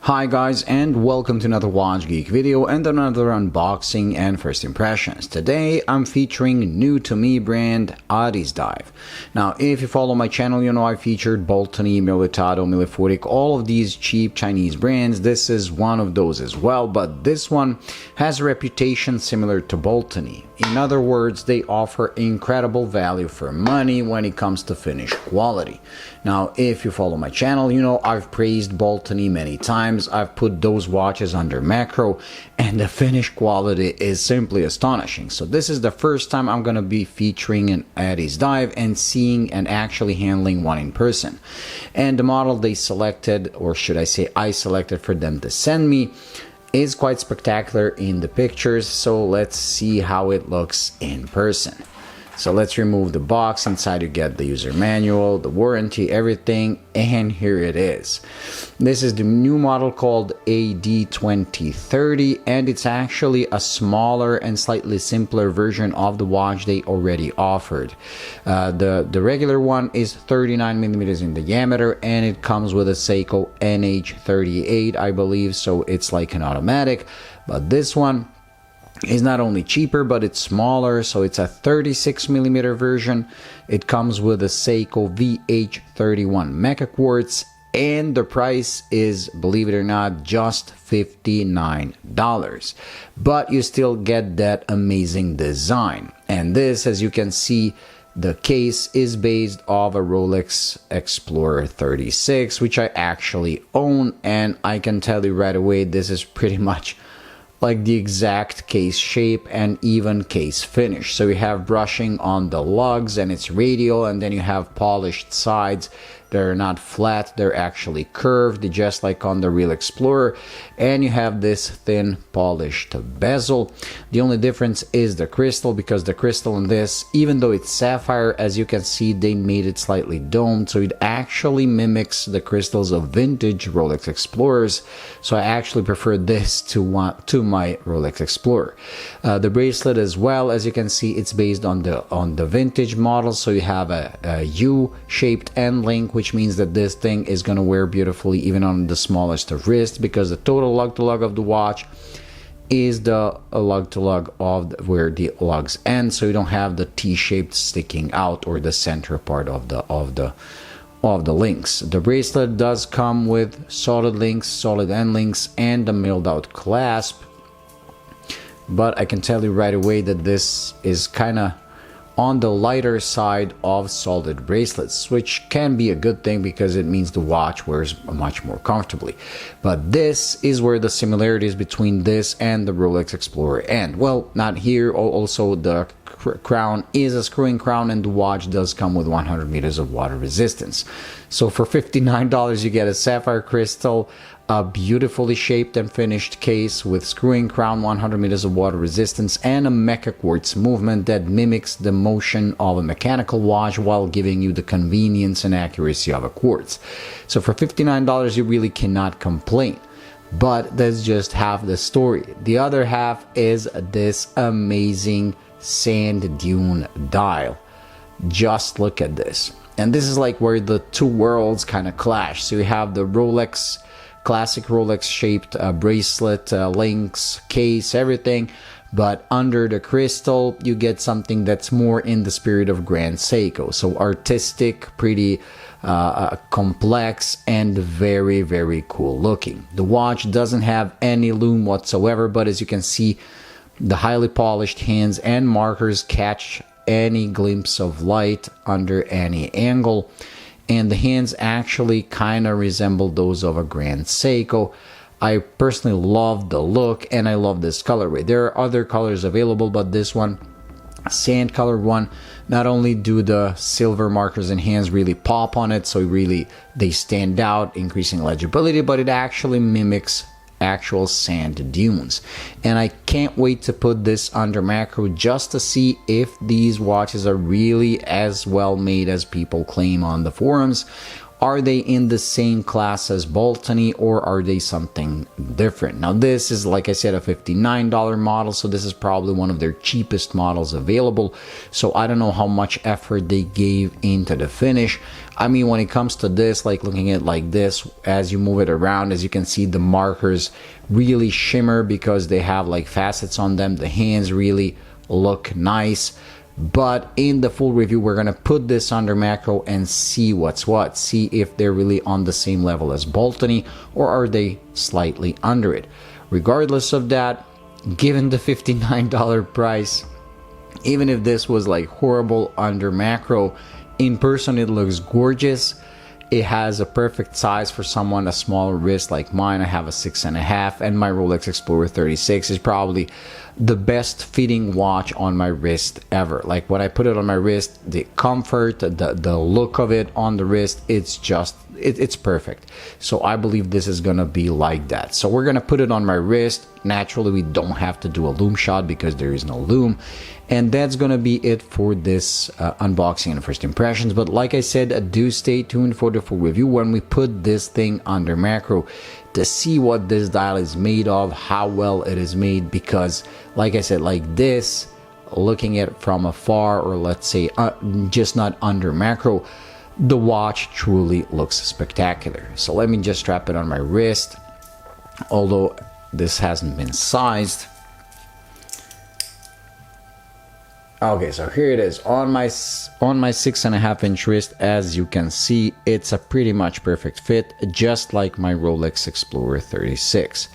Hi guys, and welcome to another Watch Geek video and another unboxing and first impressions. Today I'm featuring new to me brand Addiesdive. Now if you follow my channel, you know I featured Boltony, Militado, Milifotic, all of these cheap Chinese brands. This is one of those as well, but this one has a reputation similar to Boltony. In other words, they offer incredible value for money when it comes to finish quality. Now if you follow my channel, you know I've praised Boltony many times. I've put those watches under macro and the finish quality is simply astonishing. So this is the first time I'm going to be featuring an Addiesdive and seeing and actually handling one in person. And the model they selected, or should I say I selected for them to send me, is quite spectacular in the pictures. So let's see how it looks in person. So let's remove the box. Inside you get the user manual, the warranty, everything, and here it is. This is the new model called AD2030, and it's actually a smaller and slightly simpler version of the watch they already offered. The regular one is 39 millimeters in diameter, and it comes with a Seiko NH38, I believe, so it's like an automatic. But this one is not only cheaper, but it's smaller, so it's a 36 millimeter version. It comes with a Seiko VH31 Mecha Quartz, and the price is, believe it or not, just $59. But you still get that amazing design. And this, as you can see, the case is based off a Rolex Explorer 36, which I actually own, and I can tell you right away, this is pretty much like the exact case shape and even case finish. So you have brushing on the lugs and it's radial, and then you have polished sides. They're not flat, they're actually curved, just like on the real Explorer. And you have this thin polished bezel. The only difference is the crystal, because the crystal in this, even though it's sapphire, as you can see, they made it slightly domed, so it actually mimics the crystals of vintage Rolex Explorers. So I actually prefer this to my Rolex Explorer. The bracelet as well, as you can see, it's based on the vintage model. So you have a U-shaped end link, which means that this thing is going to wear beautifully even on the smallest of wrists, because the total lug-to-lug of the watch is the lug-to-lug of where the lugs end, so you don't have the T-shaped sticking out or the center part of the links. The bracelet does come with solid links, solid end links, and a milled out clasp, but I can tell you right away that this is kind of on the lighter side of solid bracelets, which can be a good thing because it means the watch wears much more comfortably. But this is where the similarities between this and the Rolex Explorer end. Well, not here. Also, the crown is a screw-in crown, and the watch does come with 100 meters of water resistance. So for $59 you get a sapphire crystal, a beautifully shaped and finished case with screw-in crown, 100 meters of water resistance, and a Mecha Quartz movement that mimics the motion of a mechanical watch while giving you the convenience and accuracy of a quartz. So for $59 you really cannot complain. But that's just half the story. The other half is this amazing sand dune dial. Just look at this. And this is like where the two worlds kind of clash. So you have the Rolex, classic Rolex shaped bracelet, links, case, everything, but under the crystal you get something that's more in the spirit of Grand Seiko. So artistic, pretty complex, and very, very cool looking. The watch doesn't have any lume whatsoever, but as you can see, the highly polished hands and markers catch any glimpse of light under any angle, and the hands actually kind of resemble those of a Grand Seiko. I personally love the look, and I love this colorway. There are other colors available, but this one, sand colored one, not only do the silver markers and hands really pop on it, so really they stand out, increasing legibility, but it actually mimics actual sand dunes. And I can't wait to put this under macro just to see if these watches are really as well made as people claim on the forums. Are they in the same class as Boltony, or are they something different? Now this is, like I said, a $59 model, so this is probably one of their cheapest models available. So I don't know how much effort they gave into the finish. I mean, when it comes to this, like looking at it like this, as you move it around, as you can see, the markers really shimmer because they have like facets on them. The hands really look nice. But in the full review, we're going to put this under macro and see what's what. See if they're really on the same level as Boltony, or are they slightly under it. Regardless of that, given the $59 price, even if this was like horrible under macro, in person it looks gorgeous. It has a perfect size for someone a smaller wrist like mine. I have a 6.5, and my Rolex Explorer 36 is probably the best fitting watch on my wrist ever. Like when I put it on my wrist, the comfort, the look of it on the wrist, it's just it's perfect. So I believe this is gonna be like that. So we're gonna put it on my wrist. Naturally, we don't have to do a loom shot because there is no loom. And that's gonna be it for this unboxing and first impressions. But like I said, do stay tuned for the full review when we put this thing under macro to see what this dial is made of, how well it is made. Because like I said, like this, looking at it from afar, or let's say just not under macro, the watch truly looks spectacular. So let me just strap it on my wrist, although this hasn't been sized. Okay, so here it is on my 6.5-inch wrist. As you can see, it's a pretty much perfect fit, just like my Rolex Explorer 36.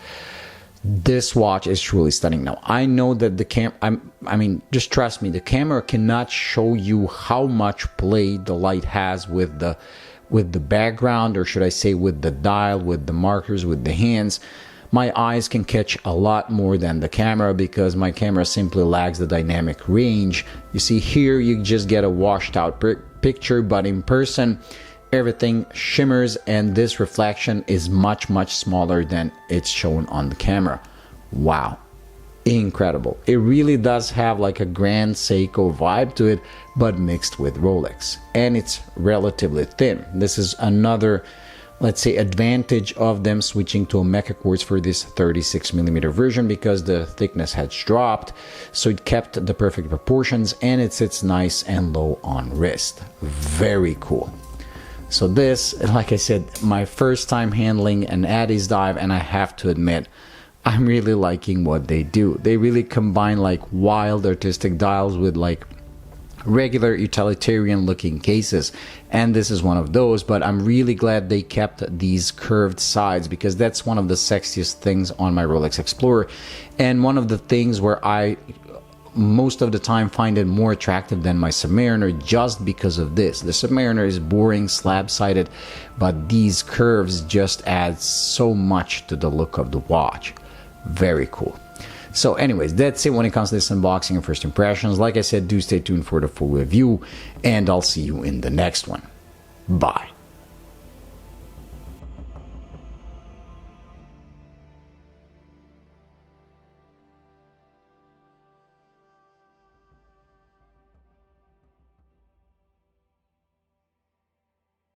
This watch is truly stunning. Now I know that the I mean, just trust me, the camera cannot show you how much play the light has with the background, or should I say with the dial, with the markers, with the hands. My eyes can catch a lot more than the camera because my camera simply lacks the dynamic range. You see here, you just get a washed out picture, but in person, everything shimmers, and this reflection is much smaller than it's shown on the camera. Wow, incredible. It really does have like a Grand Seiko vibe to it, but mixed with Rolex, and it's relatively thin. This is another, let's say, advantage of them switching to a mecha quartz for this 36mm version, because the thickness has dropped, so it kept the perfect proportions, and it sits nice and low on wrist. Very cool. So this, like I said, my first time handling an Addiesdive, and I have to admit, I'm really liking what they do. They really combine like wild artistic dials with like regular utilitarian looking cases, and this is one of those. But I'm really glad they kept these curved sides, because that's one of the sexiest things on my Rolex Explorer, and one of the things where I most of the time find it more attractive than my Submariner, just because of this. The Submariner is boring, slab-sided, but these curves just add so much to the look of the watch. Very cool. So anyways, that's it when it comes to this unboxing and first impressions. Like I said, do stay tuned for the full review, and I'll see you in the next one. Bye.